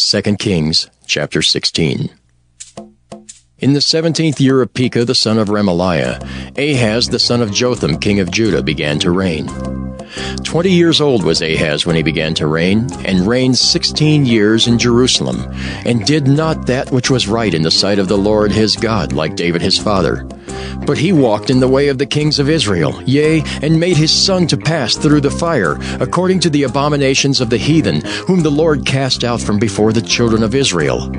2 Kings chapter 16. In the 17th year of Pekah the son of Remaliah, Ahaz the son of Jotham king of Judah began to reign. 20 years old was Ahaz when he began to reign, and reigned 16 years in Jerusalem, and did not that which was right in the sight of the Lord his God, like David his father. But he walked in the way of the kings of Israel, yea, and made his son to pass through the fire, according to the abominations of the heathen, whom the Lord cast out from before the children of Israel.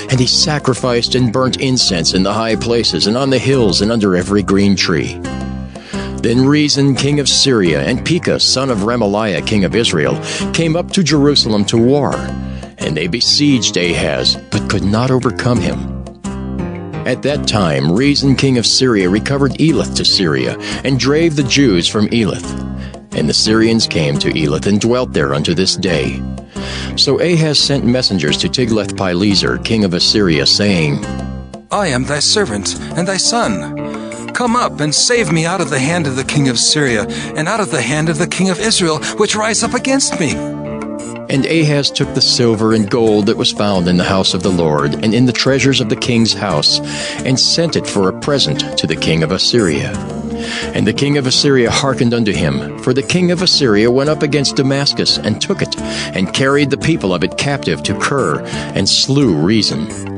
And he sacrificed and burnt incense in the high places, and on the hills, and under every green tree. Then Rezin king of Syria and Pekah son of Remaliah king of Israel came up to Jerusalem to war, and they besieged Ahaz, but could not overcome him. At that time Rezin king of Syria recovered Elath to Syria, and drave the Jews from Elath. And the Syrians came to Elath and dwelt there unto this day. So Ahaz sent messengers to Tiglath-Pileser king of Assyria, saying, I am thy servant and thy son. Come up and save me out of the hand of the king of Syria, and out of the hand of the king of Israel, which rise up against me. And Ahaz took the silver and gold that was found in the house of the Lord, and in the treasures of the king's house, and sent it for a present to the king of Assyria. And the king of Assyria hearkened unto him, for the king of Assyria went up against Damascus, and took it, and carried the people of it captive to Kir, and slew Rezin.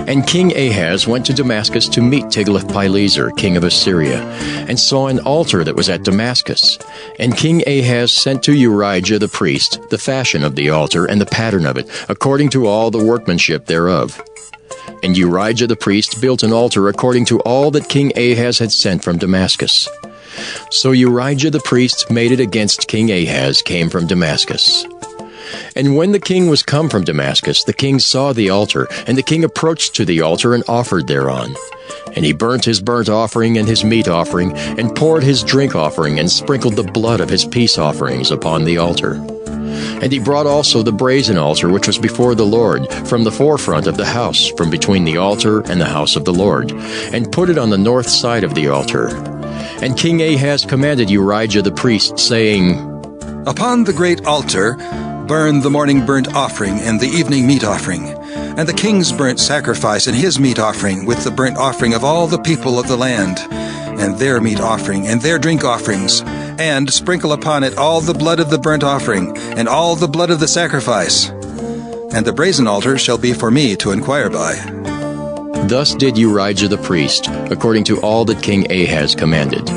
And King Ahaz went to Damascus to meet Tiglath-Pileser king of Assyria, and saw an altar that was at Damascus. And King Ahaz sent to Urijah the priest the fashion of the altar and the pattern of it, according to all the workmanship thereof. And Urijah the priest built an altar according to all that King Ahaz had sent from Damascus. So Urijah the priest made it against King Ahaz came from Damascus. And when the king was come from Damascus, the king saw the altar, and the king approached to the altar and offered thereon. And he burnt his burnt offering and his meat offering, and poured his drink offering, and sprinkled the blood of his peace offerings upon the altar. And he brought also the brazen altar which was before the Lord, from the forefront of the house, from between the altar and the house of the Lord, and put it on the north side of the altar. And King Ahaz commanded Urijah the priest, saying, Upon the great altar burn the morning burnt offering and the evening meat offering, and the king's burnt sacrifice and his meat offering, with the burnt offering of all the people of the land, and their meat offering and their drink offerings, and sprinkle upon it all the blood of the burnt offering, and all the blood of the sacrifice. And the brazen altar shall be for me to inquire by. Thus did Urijah the priest, according to all that King Ahaz commanded.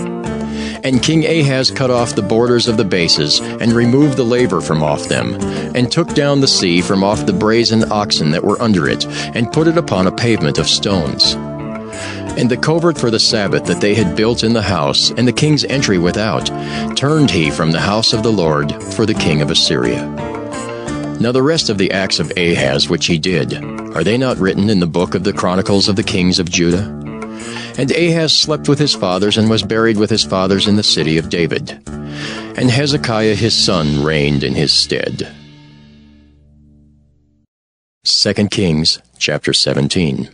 And King Ahaz cut off the borders of the bases, and removed the laver from off them, and took down the sea from off the brazen oxen that were under it, and put it upon a pavement of stones. And the covert for the Sabbath that they had built in the house, and the king's entry without, turned he from the house of the Lord for the king of Assyria. Now the rest of the acts of Ahaz which he did, are they not written in the book of the Chronicles of the kings of Judah? And Ahaz slept with his fathers, and was buried with his fathers in the city of David. And Hezekiah his son reigned in his stead. 2 Kings chapter 17.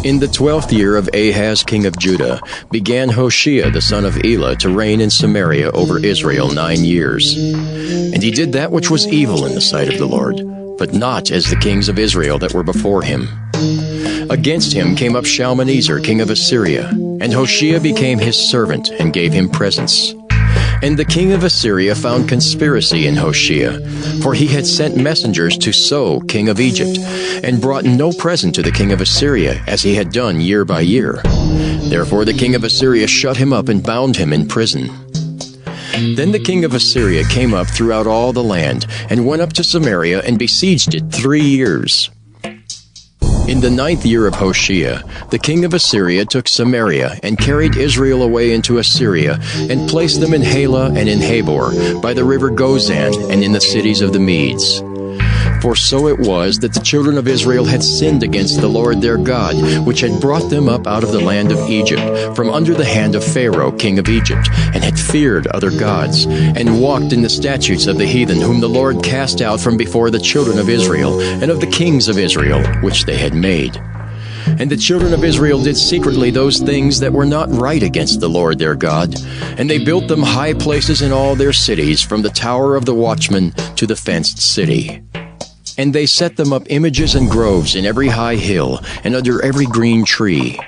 In the 12th year of Ahaz king of Judah began Hoshea the son of Elah to reign in Samaria over Israel 9 years. And he did that which was evil in the sight of the Lord, but not as the kings of Israel that were before him. Against him came up Shalmaneser king of Assyria, and Hoshea became his servant, and gave him presents. And the king of Assyria found conspiracy in Hoshea, for he had sent messengers to So king of Egypt, and brought no present to the king of Assyria, as he had done year by year. Therefore the king of Assyria shut him up, and bound him in prison. Then the king of Assyria came up throughout all the land, and went up to Samaria, and besieged it 3 years. In the 9th year of Hoshea, the king of Assyria took Samaria, and carried Israel away into Assyria, and placed them in Halah and in Habor, by the river Gozan, and in the cities of the Medes. For so it was that the children of Israel had sinned against the Lord their God, which had brought them up out of the land of Egypt, from under the hand of Pharaoh king of Egypt, and had feared other gods, and walked in the statutes of the heathen, whom the Lord cast out from before the children of Israel, and of the kings of Israel, which they had made. And the children of Israel did secretly those things that were not right against the Lord their God. And they built them high places in all their cities, from the tower of the watchman to the fenced city. And they set them up images and groves in every high hill, and under every green tree.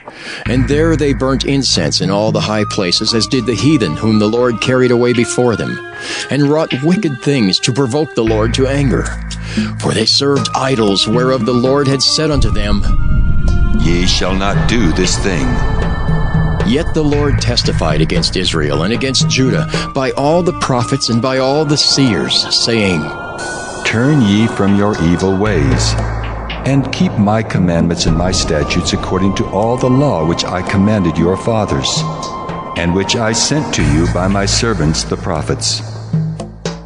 And there they burnt incense in all the high places, as did the heathen whom the Lord carried away before them, and wrought wicked things to provoke the Lord to anger. For they served idols, whereof the Lord had said unto them, Ye shall not do this thing. Yet the Lord testified against Israel and against Judah by all the prophets and by all the seers, saying, Turn ye from your evil ways, and keep my commandments and my statutes according to all the law which I commanded your fathers, and which I sent to you by my servants the prophets.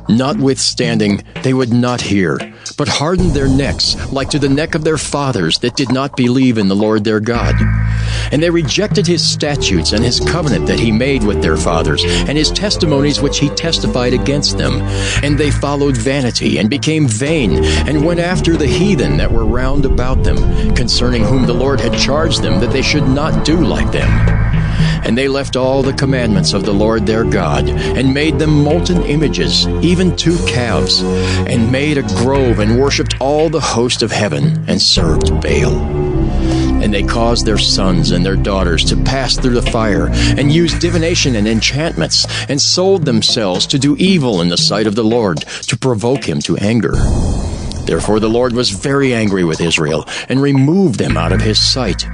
Notwithstanding, they would not hear, but hardened their necks, like to the neck of their fathers that did not believe in the Lord their God. And they rejected his statutes and his covenant that he made with their fathers, and his testimonies which he testified against them. And they followed vanity, and became vain, and went after the heathen that were round about them, concerning whom the Lord had charged them that they should not do like them. And they left all the commandments of the Lord their God, and made them molten images, even 2 calves, and made a grove, and worshipped all the host of heaven, and served Baal. And they caused their sons and their daughters to pass through the fire, and used divination and enchantments, and sold themselves to do evil in the sight of the Lord, to provoke him to anger. Therefore the Lord was very angry with Israel, and removed them out of his sight.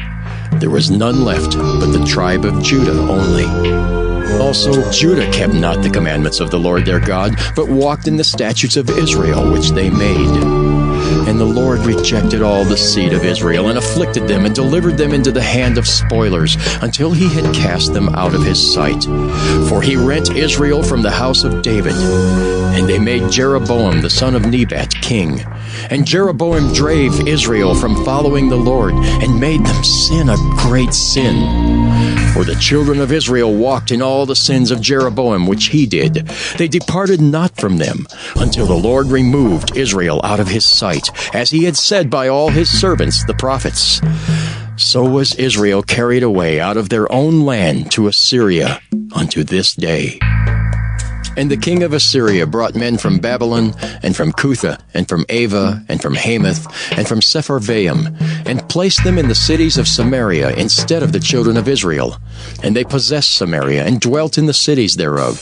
There was none left but the tribe of Judah only. Also Judah kept not the commandments of the Lord their God, but walked in the statutes of Israel which they made. And the Lord rejected all the seed of Israel, and afflicted them, and delivered them into the hand of spoilers, until he had cast them out of his sight. For he rent Israel from the house of David. And they made Jeroboam the son of Nebat king. And Jeroboam drave Israel from following the Lord, and made them sin a great sin. For the children of Israel walked in all the sins of Jeroboam which he did. They departed not from them, until the Lord removed Israel out of his sight, as he had said by all his servants the prophets. So was Israel carried away out of their own land to Assyria unto this day. And the king of Assyria brought men from Babylon, and from Cutha, and from Ava, and from Hamath, and from Sepharvaim, and placed them in the cities of Samaria instead of the children of Israel. And they possessed Samaria, and dwelt in the cities thereof.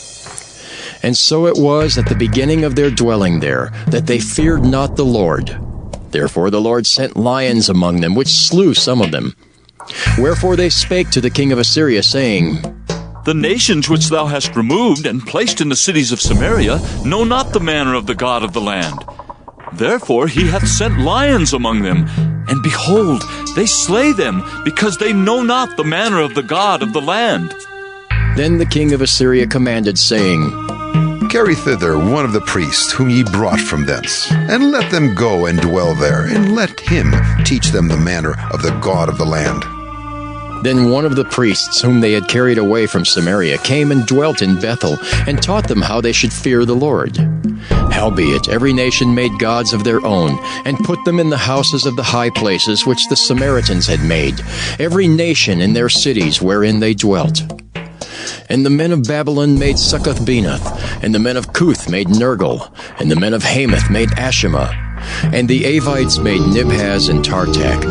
And so it was at the beginning of their dwelling there, that they feared not the Lord. Therefore the Lord sent lions among them, which slew some of them. Wherefore they spake to the king of Assyria, saying, The nations which thou hast removed and placed in the cities of Samaria know not the manner of the God of the land. Therefore he hath sent lions among them, and behold, they slay them, because they know not the manner of the God of the land. Then the king of Assyria commanded, saying, Carry thither one of the priests whom ye brought from thence, and let them go and dwell there, and let him teach them the manner of the God of the land. Then one of the priests whom they had carried away from Samaria came and dwelt in Bethel, and taught them how they should fear the Lord. Howbeit every nation made gods of their own, and put them in the houses of the high places which the Samaritans had made, every nation in their cities wherein they dwelt. And the men of Babylon made Succoth-Benoth, and the men of Cuth made Nergal, and the men of Hamath made Ashima, and the Avites made Nibhaz and Tartak,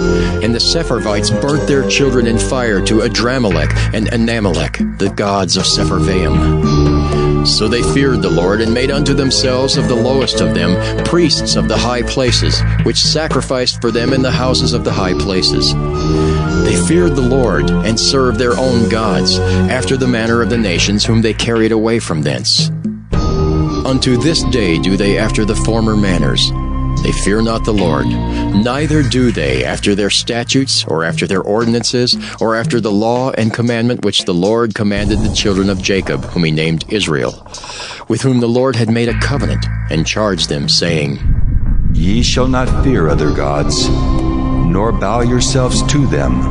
and the Sepharvites burnt their children in fire to Adramelech and Anamelech, the gods of Sepharvaim. So they feared the Lord, and made unto themselves of the lowest of them priests of the high places, which sacrificed for them in the houses of the high places. They feared the Lord, and served their own gods, after the manner of the nations whom they carried away from thence. Unto this day do they after the former manners. They fear not the Lord, neither do they after their statutes, or after their ordinances, or after the law and commandment which the Lord commanded the children of Jacob, whom he named Israel, with whom the Lord had made a covenant, and charged them, saying, Ye shall not fear other gods, nor bow yourselves to them,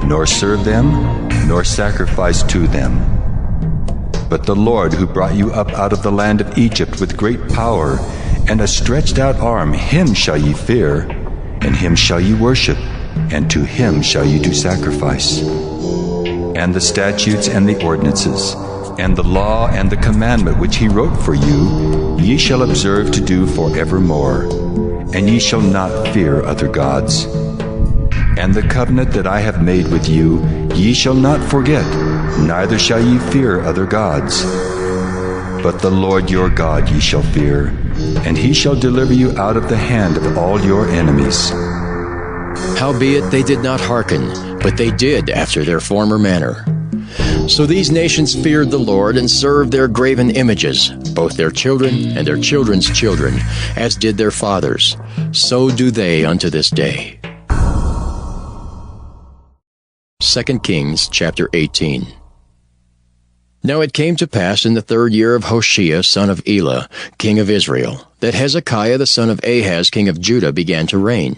nor serve them, nor sacrifice to them. But the Lord who brought you up out of the land of Egypt with great power, and a stretched out arm, him shall ye fear, and him shall ye worship, and to him shall ye do sacrifice. And the statutes and the ordinances, and the law and the commandment which he wrote for you, ye shall observe to do forevermore. and ye shall not fear other gods. And the covenant that I have made with you, ye shall not forget, neither shall ye fear other gods. But the Lord your God ye shall fear, and he shall deliver you out of the hand of all your enemies. Howbeit they did not hearken, but they did after their former manner. So these nations feared the Lord and served their graven images, both their children and their children's children, as did their fathers. So do they unto this day. 2 Kings chapter 18. Now it came to pass in the 3rd year of Hoshea son of Elah, king of Israel, that Hezekiah the son of Ahaz king of Judah began to reign.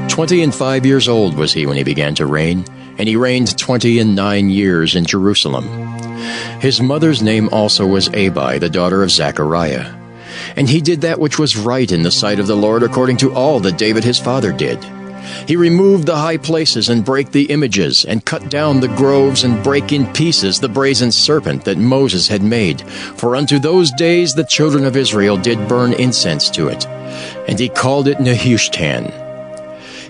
25 years old was he when he began to reign, and he reigned 29 years in Jerusalem. His mother's name also was Abi, the daughter of Zechariah. And he did that which was right in the sight of the Lord, according to all that David his father did. He removed the high places and brake the images, and cut down the groves and brake in pieces the brazen serpent that Moses had made. For unto those days the children of Israel did burn incense to it. And he called it Nehushtan.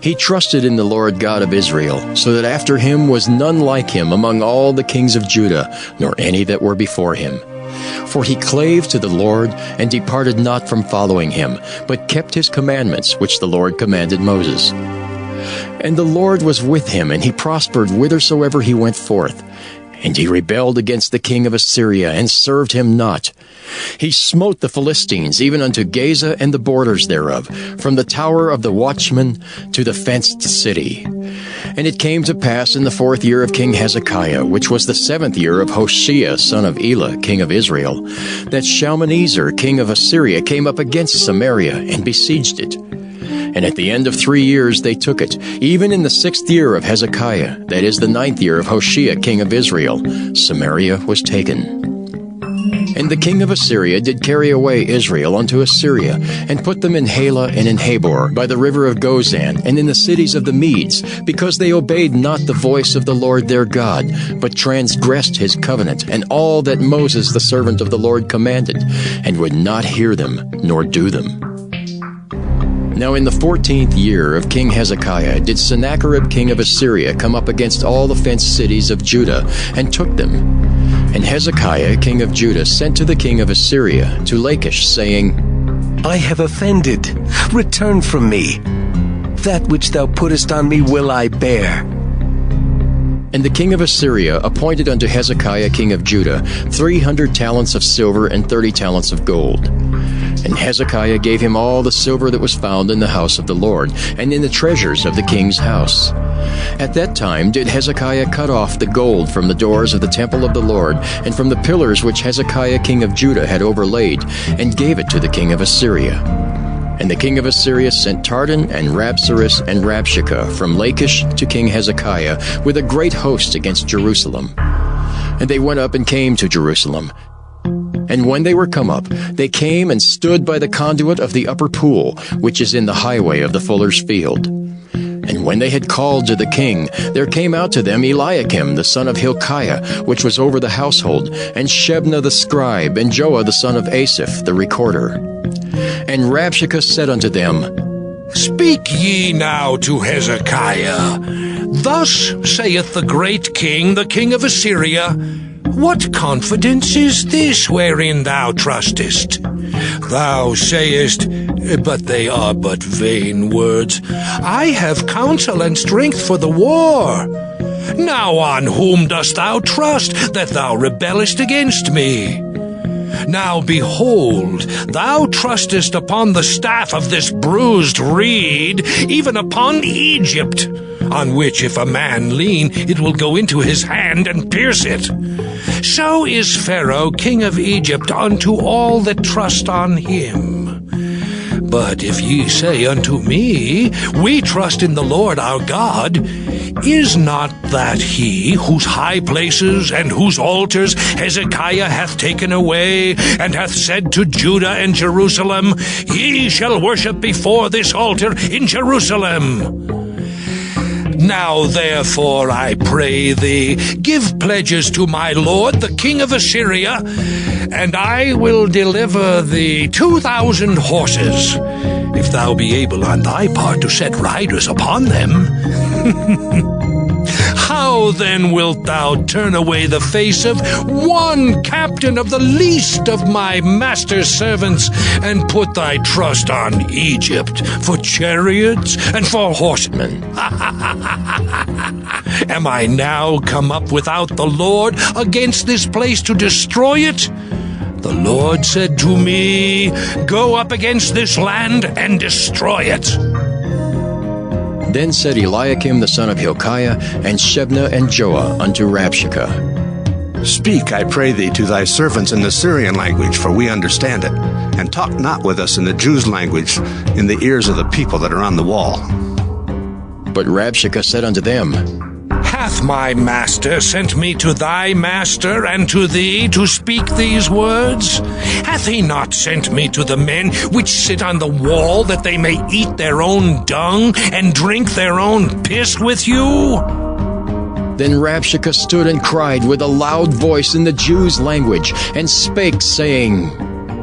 He trusted in the Lord God of Israel, so that after him was none like him among all the kings of Judah, nor any that were before him. For he clave to the Lord, and departed not from following him, but kept his commandments which the Lord commanded Moses. And the Lord was with him, and he prospered whithersoever he went forth. And he rebelled against the king of Assyria, and served him not. He smote the Philistines, even unto Gaza and the borders thereof, from the tower of the watchman to the fenced city. And it came to pass in the 4th year of King Hezekiah, which was the 7th year of Hoshea son of Elah, king of Israel, that Shalmaneser king of Assyria came up against Samaria, and besieged it. And at the end of 3 years they took it, even in the 6th year of Hezekiah, that is the 9th year of Hoshea king of Israel, Samaria was taken. And the king of Assyria did carry away Israel unto Assyria, and put them in Halah and in Habor, by the river of Gozan, and in the cities of the Medes, because they obeyed not the voice of the Lord their God, but transgressed his covenant, and all that Moses the servant of the Lord commanded, and would not hear them, nor do them. Now in the 14th year of King Hezekiah did Sennacherib king of Assyria come up against all the fenced cities of Judah, and took them. And Hezekiah king of Judah sent to the king of Assyria, to Lachish, saying, I have offended. Return from me. That which thou puttest on me will I bear. And the king of Assyria appointed unto Hezekiah king of Judah 300 talents of silver and 30 talents of gold. And Hezekiah gave him all the silver that was found in the house of the Lord, and in the treasures of the king's house. At that time did Hezekiah cut off the gold from the doors of the temple of the Lord, and from the pillars which Hezekiah king of Judah had overlaid, and gave it to the king of Assyria. And the king of Assyria sent Tardan and Rabsaris and Rabshakeh from Lachish to King Hezekiah with a great host against Jerusalem. And they went up and came to Jerusalem. And when they were come up, they came and stood by the conduit of the upper pool, which is in the highway of the fuller's field. And when they had called to the king, there came out to them Eliakim the son of Hilkiah, which was over the household, and Shebna the scribe, and Joah the son of Asaph the recorder. And Rabshakeh said unto them, Speak ye now to Hezekiah. Thus saith the great king, the king of Assyria, What confidence is this wherein thou trustest? Thou sayest, but they are but vain words, I have counsel and strength for the war. Now on whom dost thou trust, that thou rebellest against me? Now behold, thou trustest upon the staff of this bruised reed, even upon Egypt, on which if a man lean, it will go into his hand and pierce it. So is Pharaoh king of Egypt unto all that trust on him. But if ye say unto me, We trust in the Lord our God, is not that he whose high places and whose altars Hezekiah hath taken away, and hath said to Judah and Jerusalem, Ye shall worship before this altar in Jerusalem? Now therefore, I pray thee, give pledges to my lord the king of Assyria, and I will deliver thee 2,000 horses, if thou be able on thy part to set riders upon them. How then wilt thou turn away the face of one captain of the least of my master's servants, and put thy trust on Egypt for chariots and for horsemen? Am I now come up without the Lord against this place to destroy it? The Lord said to me, Go up against this land and destroy it. Then said Eliakim the son of Hilkiah, and Shebna and Joah unto Rabshakeh, Speak, I pray thee, to thy servants in the Syrian language, for we understand it, and talk not with us in the Jews' language in the ears of the people that are on the wall. But Rabshakeh said unto them, Hath my master sent me to thy master and to thee to speak these words? Hath he not sent me to the men which sit on the wall, that they may eat their own dung and drink their own piss with you? Then Rabshakeh stood and cried with a loud voice in the Jews' language, and spake, saying,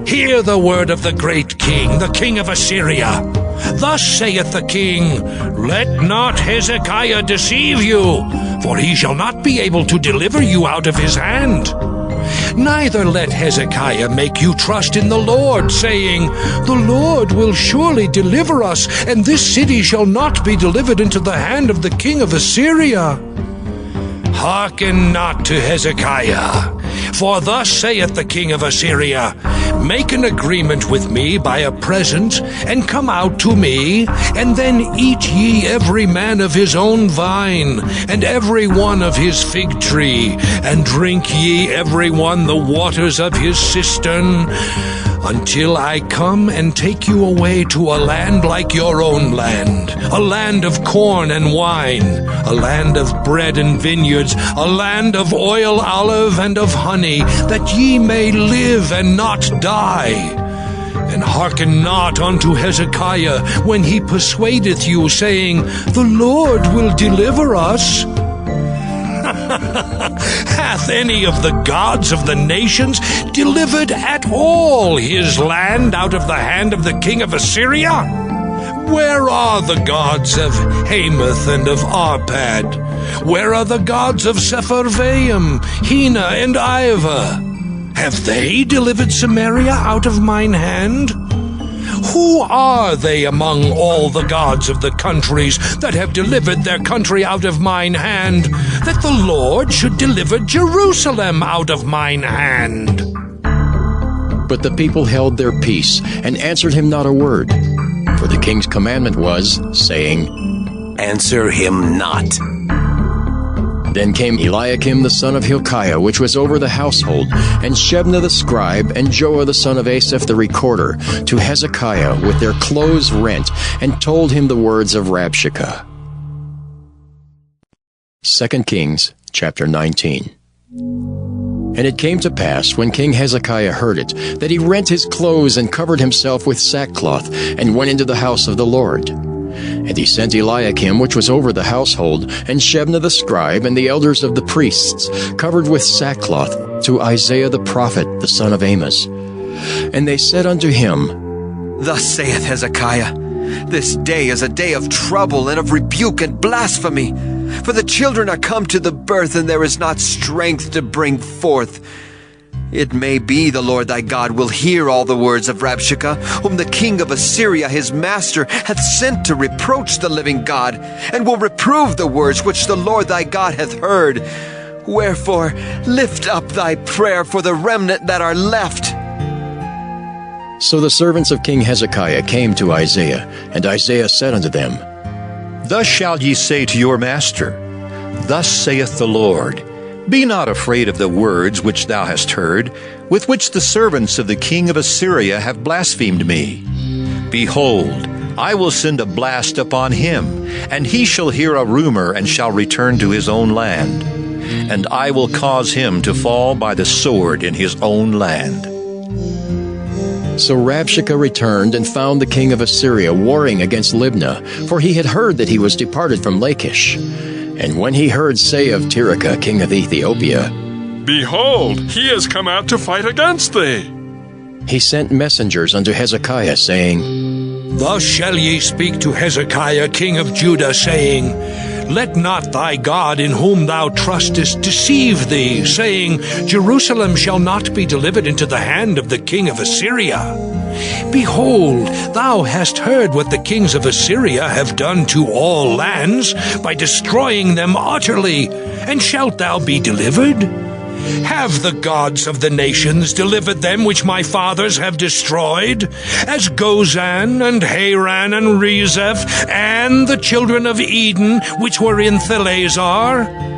Hear the word of the great king, the king of Assyria. Thus saith the king, Let not Hezekiah deceive you, for he shall not be able to deliver you out of his hand. Neither let Hezekiah make you trust in the Lord, saying, The Lord will surely deliver us, and this city shall not be delivered into the hand of the king of Assyria. Hearken not to Hezekiah, for thus saith the king of Assyria, Make an agreement with me by a present, and come out to me, and then eat ye every man of his own vine, and every one of his fig tree, and drink ye every one the waters of his cistern, until I come and take you away to a land like your own land, a land of corn and wine, a land of bread and vineyards, a land of oil, olive, and of honey, that ye may live and not die. And hearken not unto Hezekiah when he persuadeth you, saying, The Lord will deliver us. Hath any of the gods of the nations delivered at all his land out of the hand of the king of Assyria? Where are the gods of Hamath and of Arpad? Where are the gods of Sepharvaim, Hena, and Ivah? Have they delivered Samaria out of mine hand? Who are they among all the gods of the countries that have delivered their country out of mine hand, that the Lord should deliver Jerusalem out of mine hand? But the people held their peace, and answered him not a word. For the king's commandment was, saying, Answer him not. Then came Eliakim the son of Hilkiah, which was over the household, and Shebna the scribe, and Joah the son of Asaph the recorder, to Hezekiah with their clothes rent, and told him the words of Rabshakeh. 2 Kings chapter 19. And it came to pass, when King Hezekiah heard it, that he rent his clothes and covered himself with sackcloth, and went into the house of the Lord. And he sent Eliakim, which was over the household, and Shebna the scribe, and the elders of the priests, covered with sackcloth, to Isaiah the prophet, the son of Amos. And they said unto him, Thus saith Hezekiah, This day is a day of trouble and of rebuke and blasphemy. For the children are come to the birth, and there is not strength to bring forth. It may be the Lord thy God will hear all the words of Rabshakeh, whom the king of Assyria his master hath sent to reproach the living God, and will reprove the words which the Lord thy God hath heard. Wherefore lift up thy prayer for the remnant that are left. So the servants of King Hezekiah came to Isaiah, and Isaiah said unto them, Thus shall ye say to your master, Thus saith the Lord, Be not afraid of the words which thou hast heard, with which the servants of the king of Assyria have blasphemed me. Behold, I will send a blast upon him, and he shall hear a rumor, and shall return to his own land. And I will cause him to fall by the sword in his own land. So Rabshakeh returned and found the king of Assyria warring against Libnah, for he had heard that he was departed from Lachish. And when he heard say of Tirhakah, king of Ethiopia, Behold, he is come out to fight against thee, he sent messengers unto Hezekiah, saying, Thus shall ye speak to Hezekiah king of Judah, saying, Let not thy God in whom thou trustest deceive thee, saying, Jerusalem shall not be delivered into the hand of the king of Assyria. Behold, thou hast heard what the kings of Assyria have done to all lands, by destroying them utterly, and shalt thou be delivered? Have the gods of the nations delivered them which my fathers have destroyed, as Gozan and Haran and Rezeph, and the children of Eden which were in Thalazar?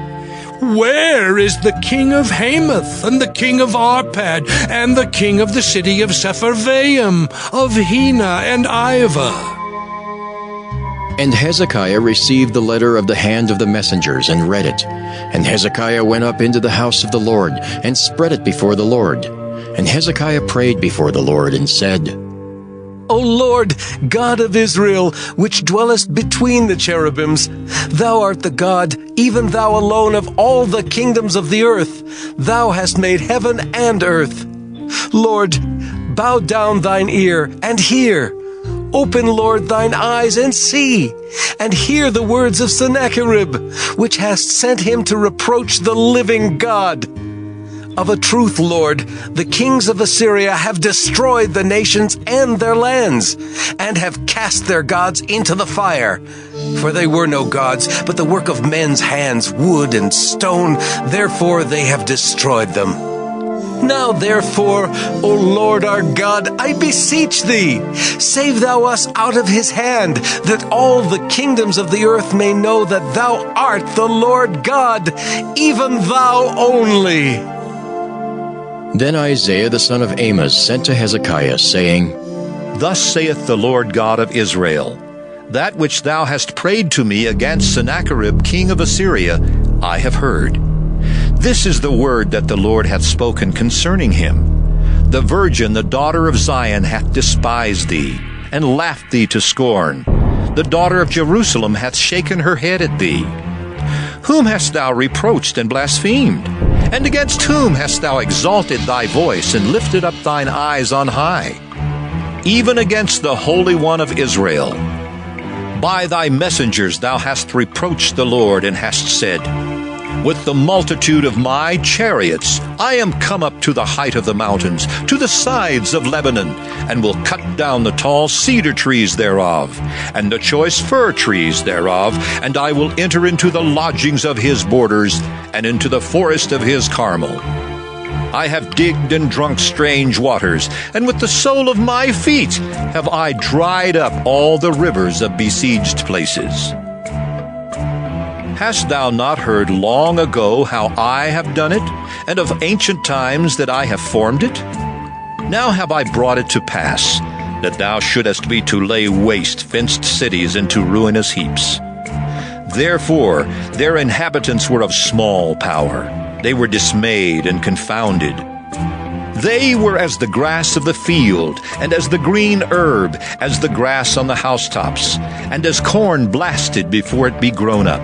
Where is the king of Hamath, and the king of Arpad, and the king of the city of Sepharvaim, of Hena and Ivah? And Hezekiah received the letter of the hand of the messengers, and read it. And Hezekiah went up into the house of the Lord, and spread it before the Lord. And Hezekiah prayed before the Lord, and said, O Lord, God of Israel, which dwellest between the cherubims, thou art the God, even thou alone of all the kingdoms of the earth. Thou hast made heaven and earth. Lord, bow down thine ear, and hear. Open, Lord, thine eyes, and see, and hear the words of Sennacherib, which hast sent him to reproach the living God. Of a truth, Lord, the kings of Assyria have destroyed the nations and their lands, and have cast their gods into the fire. For they were no gods, but the work of men's hands, wood and stone. Therefore they have destroyed them. Now therefore, O Lord our God, I beseech thee, save thou us out of his hand, that all the kingdoms of the earth may know that thou art the Lord God, even thou only. Then Isaiah the son of Amos sent to Hezekiah, saying, Thus saith the Lord God of Israel, That which thou hast prayed to me against Sennacherib king of Assyria, I have heard. This is the word that the Lord hath spoken concerning him. The virgin, the daughter of Zion, hath despised thee, and laughed thee to scorn. The daughter of Jerusalem hath shaken her head at thee. Whom hast thou reproached and blasphemed? And against whom hast thou exalted thy voice, and lifted up thine eyes on high? Even against the Holy One of Israel. By thy messengers thou hast reproached the Lord, and hast said, With the multitude of my chariots I am come up to the height of the mountains, to the sides of Lebanon, and will cut down the tall cedar trees thereof, and the choice fir trees thereof, and I will enter into the lodgings of his borders, and into the forest of his Carmel. I have digged and drunk strange waters, and with the sole of my feet have I dried up all the rivers of besieged places. Hast thou not heard long ago how I have done it, and of ancient times that I have formed it? Now have I brought it to pass, that thou shouldest be to lay waste fenced cities into ruinous heaps. Therefore their inhabitants were of small power. They were dismayed and confounded. They were as the grass of the field, and as the green herb, as the grass on the housetops, and as corn blasted before it be grown up.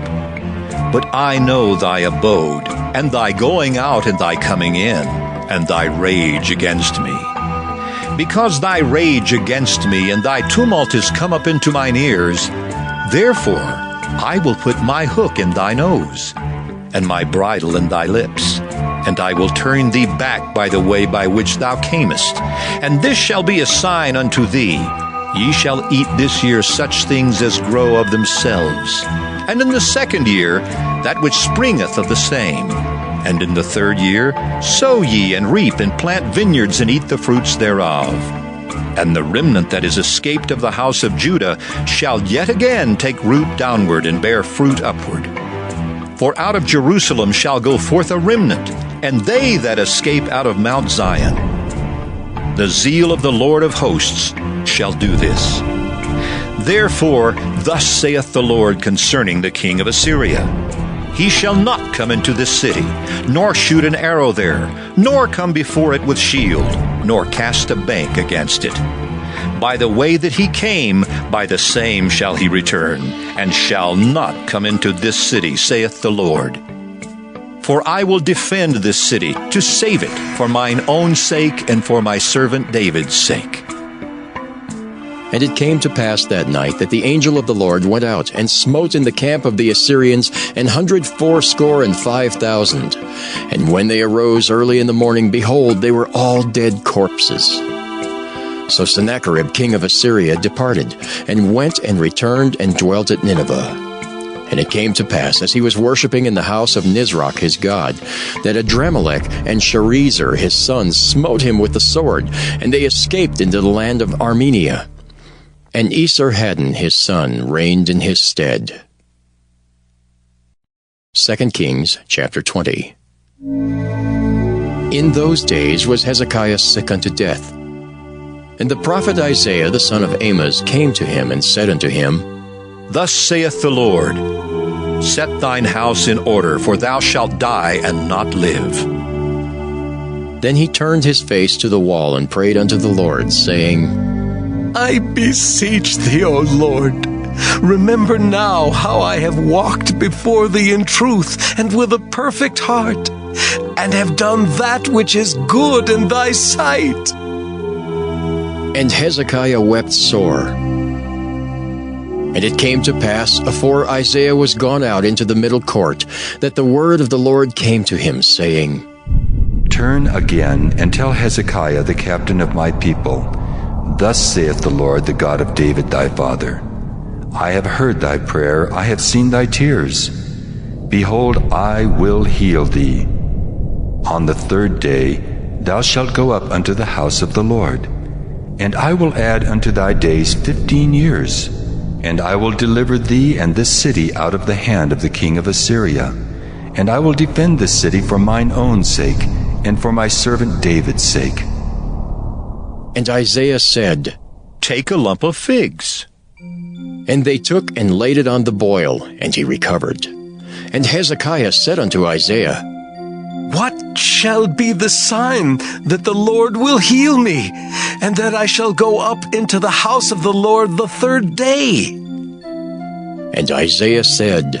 But I know thy abode, and thy going out and thy coming in, and thy rage against me. Because thy rage against me and thy tumult is come up into mine ears, therefore I will put my hook in thy nose, and my bridle in thy lips, and I will turn thee back by the way by which thou camest. And this shall be a sign unto thee, Ye shall eat this year such things as grow of themselves, and in the second year that which springeth of the same. And in the third year sow ye and reap and plant vineyards and eat the fruits thereof. And the remnant that is escaped of the house of Judah shall yet again take root downward and bear fruit upward. For out of Jerusalem shall go forth a remnant, and they that escape out of Mount Zion. The zeal of the Lord of hosts shall do this. Therefore, thus saith the Lord concerning the king of Assyria, He shall not come into this city, nor shoot an arrow there, nor come before it with shield, nor cast a bank against it. By the way that he came, by the same shall he return, and shall not come into this city, saith the Lord. For I will defend this city, to save it, for mine own sake and for my servant David's sake. And it came to pass that night that the angel of the Lord went out and smote in the camp of the Assyrians 185,000. And when they arose early in the morning, behold, they were all dead corpses. So Sennacherib king of Assyria departed, and went and returned and dwelt at Nineveh. And it came to pass, as he was worshipping in the house of Nisroch his god, that Adrammelech and Sharezer his sons smote him with the sword, and they escaped into the land of Armenia. And Esarhaddon his son reigned in his stead. 2 Kings chapter 20. In those days was Hezekiah sick unto death. And the prophet Isaiah the son of Amoz came to him and said unto him, Thus saith the Lord, Set thine house in order, for thou shalt die and not live. Then he turned his face to the wall and prayed unto the Lord, saying, I beseech thee, O Lord, remember now how I have walked before thee in truth and with a perfect heart, and have done that which is good in thy sight. And Hezekiah wept sore. And it came to pass, afore Isaiah was gone out into the middle court, that the word of the Lord came to him, saying, Turn again and tell Hezekiah the captain of my people, Thus saith the Lord, the God of David thy father, I have heard thy prayer, I have seen thy tears. Behold, I will heal thee. On the third day thou shalt go up unto the house of the Lord, and I will add unto thy days 15 years. And I will deliver thee and this city out of the hand of the king of Assyria. And I will defend this city for mine own sake, and for my servant David's sake. And Isaiah said, Take a lump of figs. And they took and laid it on the boil, and he recovered. And Hezekiah said unto Isaiah, What shall be the sign that the Lord will heal me, and that I shall go up into the house of the Lord the third day? And Isaiah said,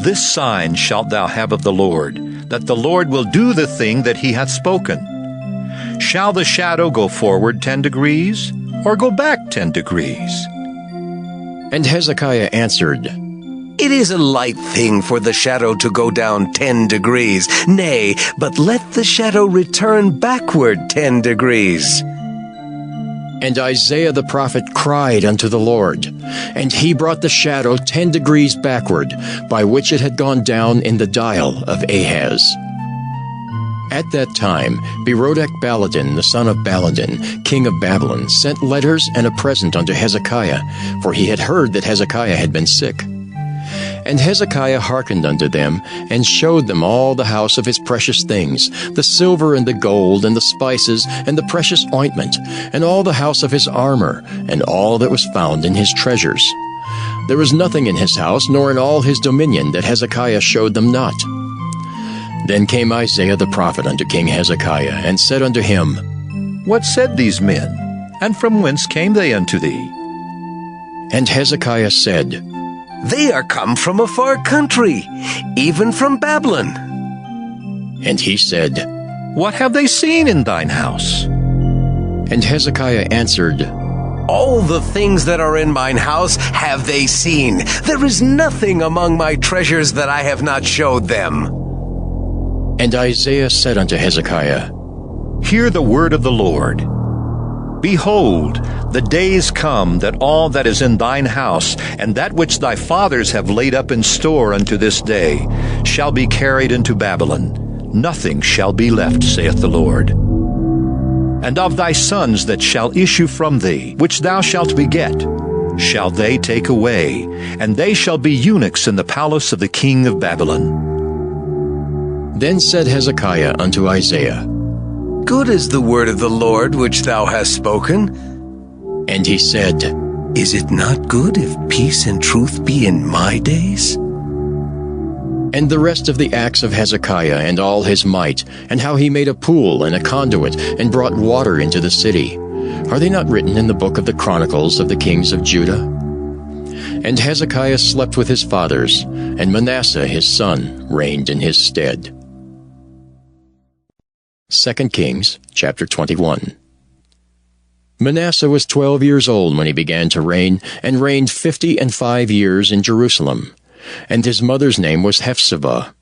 This sign shalt thou have of the Lord, that the Lord will do the thing that he hath spoken. Shall the shadow go forward 10 degrees, or go back 10 degrees? And Hezekiah answered, It is a light thing for the shadow to go down 10 degrees. Nay, but let the shadow return backward 10 degrees. And Isaiah the prophet cried unto the Lord, and he brought the shadow 10 degrees backward, by which it had gone down in the dial of Ahaz. At that time, Berodach-Baladan, the son of Baladan, king of Babylon, sent letters and a present unto Hezekiah, for he had heard that Hezekiah had been sick. And Hezekiah hearkened unto them, and showed them all the house of his precious things, the silver and the gold, and the spices, and the precious ointment, and all the house of his armor, and all that was found in his treasures. There was nothing in his house, nor in all his dominion, that Hezekiah showed them not. Then came Isaiah the prophet unto King Hezekiah, and said unto him, What said these men, and from whence came they unto thee? And Hezekiah said, They are come from a far country, even from Babylon. And he said, What have they seen in thine house? And Hezekiah answered, All the things that are in mine house have they seen. There is nothing among my treasures that I have not showed them. And Isaiah said unto Hezekiah, Hear the word of the Lord. Behold, the days come that all that is in thine house, and that which thy fathers have laid up in store unto this day, shall be carried into Babylon. Nothing shall be left, saith the Lord. And of thy sons that shall issue from thee, which thou shalt beget, shall they take away, and they shall be eunuchs in the palace of the king of Babylon. Then said Hezekiah unto Isaiah, Good is the word of the Lord which thou hast spoken. And he said, Is it not good if peace and truth be in my days? And the rest of the acts of Hezekiah, and all his might, and how he made a pool and a conduit, and brought water into the city, are they not written in the book of the Chronicles of the kings of Judah? And Hezekiah slept with his fathers, and Manasseh his son reigned in his stead. 2 Kings chapter 21. Manasseh was 12 years old when he began to reign, and reigned 55 years in Jerusalem. And his mother's name was Hephzibah.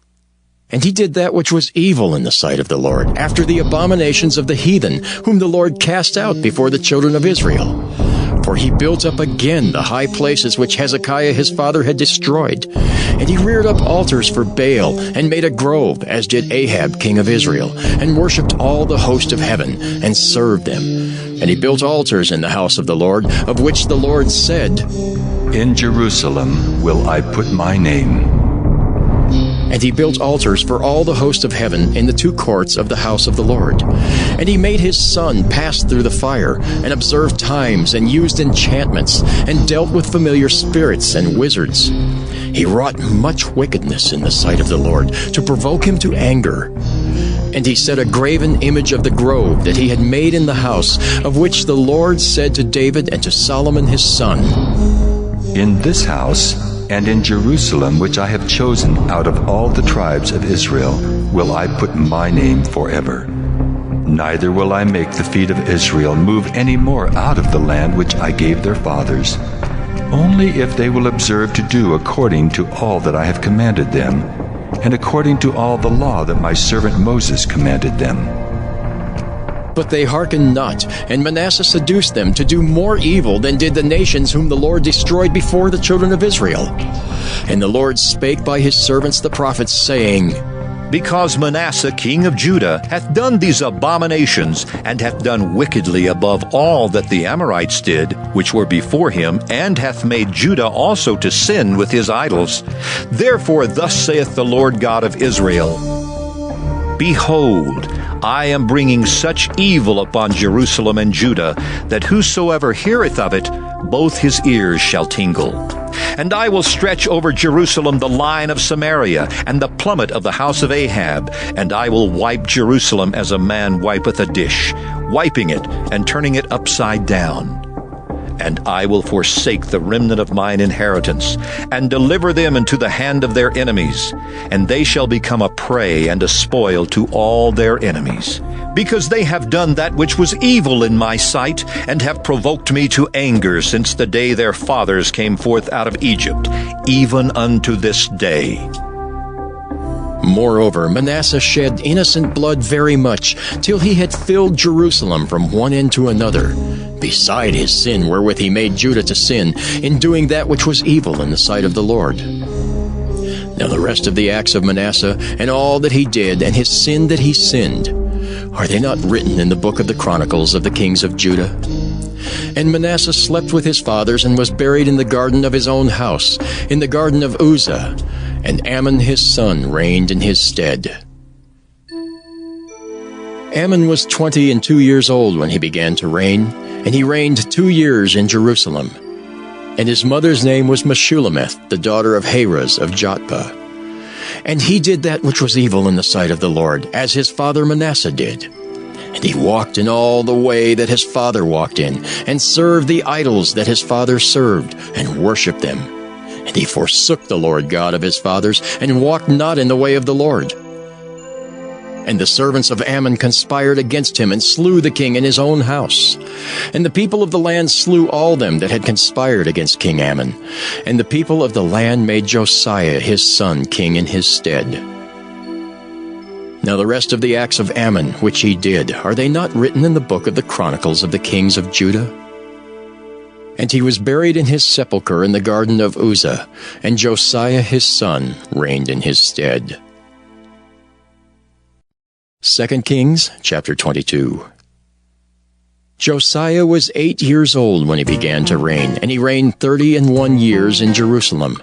And he did that which was evil in the sight of the Lord, after the abominations of the heathen, whom the Lord cast out before the children of Israel. For he built up again the high places which Hezekiah his father had destroyed. And he reared up altars for Baal, and made a grove, as did Ahab king of Israel, and worshipped all the host of heaven, and served them. And he built altars in the house of the Lord, of which the Lord said, In Jerusalem will I put my name. And he built altars for all the host of heaven in the two courts of the house of the Lord. And he made his son pass through the fire, and observed times, and used enchantments, and dealt with familiar spirits and wizards. He wrought much wickedness in the sight of the Lord, to provoke him to anger. And he set a graven image of the grove that he had made in the house, of which the Lord said to David and to Solomon his son, In this house and in Jerusalem, which I have chosen out of all the tribes of Israel, will I put my name forever. Neither will I make the feet of Israel move any more out of the land which I gave their fathers, only if they will observe to do according to all that I have commanded them, and according to all the law that my servant Moses commanded them. But they hearkened not, and Manasseh seduced them to do more evil than did the nations whom the Lord destroyed before the children of Israel. And the Lord spake by his servants the prophets, saying, Because Manasseh king of Judah hath done these abominations, and hath done wickedly above all that the Amorites did, which were before him, and hath made Judah also to sin with his idols. Therefore thus saith the Lord God of Israel, Behold, I am bringing such evil upon Jerusalem and Judah, that whosoever heareth of it, both his ears shall tingle. And I will stretch over Jerusalem the line of Samaria, and the plummet of the house of Ahab, and I will wipe Jerusalem as a man wipeth a dish, wiping it and turning it upside down. And I will forsake the remnant of mine inheritance, and deliver them into the hand of their enemies, and they shall become a prey and a spoil to all their enemies. Because they have done that which was evil in my sight, and have provoked me to anger since the day their fathers came forth out of Egypt, even unto this day. Moreover, Manasseh shed innocent blood very much, till he had filled Jerusalem from one end to another, beside his sin wherewith he made Judah to sin, in doing that which was evil in the sight of the Lord. Now the rest of the acts of Manasseh, and all that he did, and his sin that he sinned, are they not written in the book of the Chronicles of the kings of Judah? And Manasseh slept with his fathers, and was buried in the garden of his own house, in the garden of Uzzah, and Ammon his son reigned in his stead. Ammon was 22 years old when he began to reign, and he reigned 2 years in Jerusalem. And his mother's name was Meshullemeth, the daughter of Haraz of Jotbah. And he did that which was evil in the sight of the Lord, as his father Manasseh did. And he walked in all the way that his father walked in, and served the idols that his father served, and worshipped them. And he forsook the Lord God of his fathers, and walked not in the way of the Lord. And the servants of Ammon conspired against him, and slew the king in his own house. And the people of the land slew all them that had conspired against King Ammon. And the people of the land made Josiah his son king in his stead. Now the rest of the acts of Ammon which he did, are they not written in the book of the Chronicles of the kings of Judah? And he was buried in his sepulchre in the garden of Uzzah, and Josiah his son reigned in his stead. 2 Kings chapter 22. Josiah was 8 years old when he began to reign, and he reigned 31 years in Jerusalem.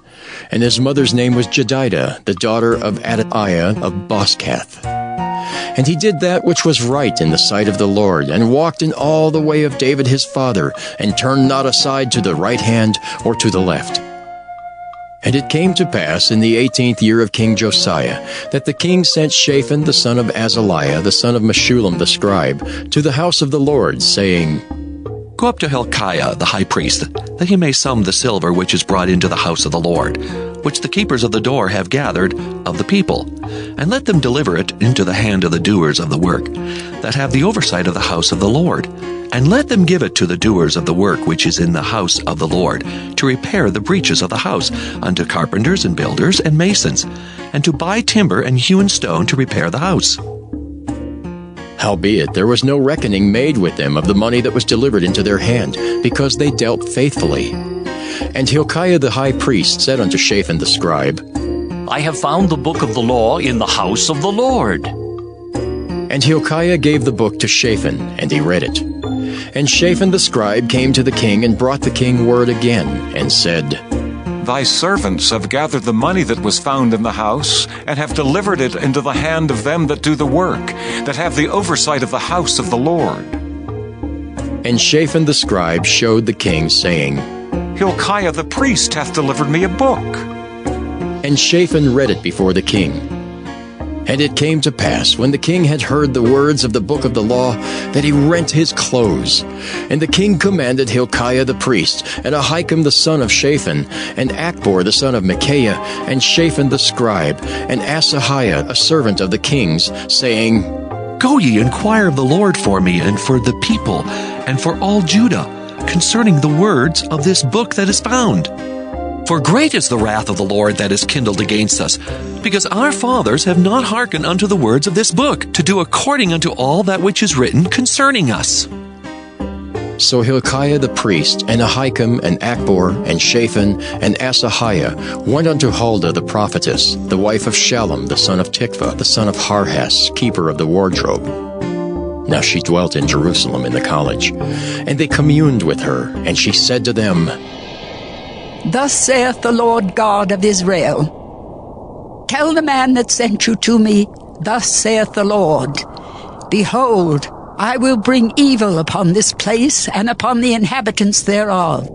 And his mother's name was Jedidah, the daughter of Adaiah of Boskath. And he did that which was right in the sight of the Lord, and walked in all the way of David his father, and turned not aside to the right hand or to the left. And it came to pass in the 18th year of King Josiah, that the king sent Shaphan the son of Azaliah, the son of Meshullam the scribe, to the house of the Lord, saying, Go up to Hilkiah the high priest, that he may sum the silver which is brought into the house of the Lord. which the keepers of the door have gathered of the people, and let them deliver it into the hand of the doers of the work, that have the oversight of the house of the Lord. And let them give it to the doers of the work which is in the house of the Lord, to repair the breaches of the house, unto carpenters and builders and masons, and to buy timber and hewn stone to repair the house. Howbeit there was no reckoning made with them of the money that was delivered into their hand, because they dealt faithfully. And Hilkiah the high priest said unto Shaphan the scribe, I have found the book of the law in the house of the Lord. And Hilkiah gave the book to Shaphan, and he read it. And Shaphan the scribe came to the king and brought the king word again, and said, Thy servants have gathered the money that was found in the house, and have delivered it into the hand of them that do the work, that have the oversight of the house of the Lord. And Shaphan the scribe showed the king, saying, Hilkiah the priest hath delivered me a book. And Shaphan read it before the king. And it came to pass, when the king had heard the words of the book of the law, that he rent his clothes. And the king commanded Hilkiah the priest, and Ahikam the son of Shaphan, and Achbor the son of Micaiah, and Shaphan the scribe, and Asahiah a servant of the king's, saying, Go ye, inquire of the Lord for me, and for the people, and for all Judah, concerning the words of this book that is found. For great is the wrath of the Lord that is kindled against us, because our fathers have not hearkened unto the words of this book, to do according unto all that which is written concerning us. So Hilkiah the priest, and Ahikam, and Achbor, and Shaphan, and Asahiah went unto Huldah the prophetess, the wife of Shallum the son of Tikvah, the son of Harhas, keeper of the wardrobe. Now she dwelt in Jerusalem in the college. And they communed with her, and she said to them, Thus saith the Lord God of Israel, Tell the man that sent you to me, Thus saith the Lord, Behold, I will bring evil upon this place, and upon the inhabitants thereof,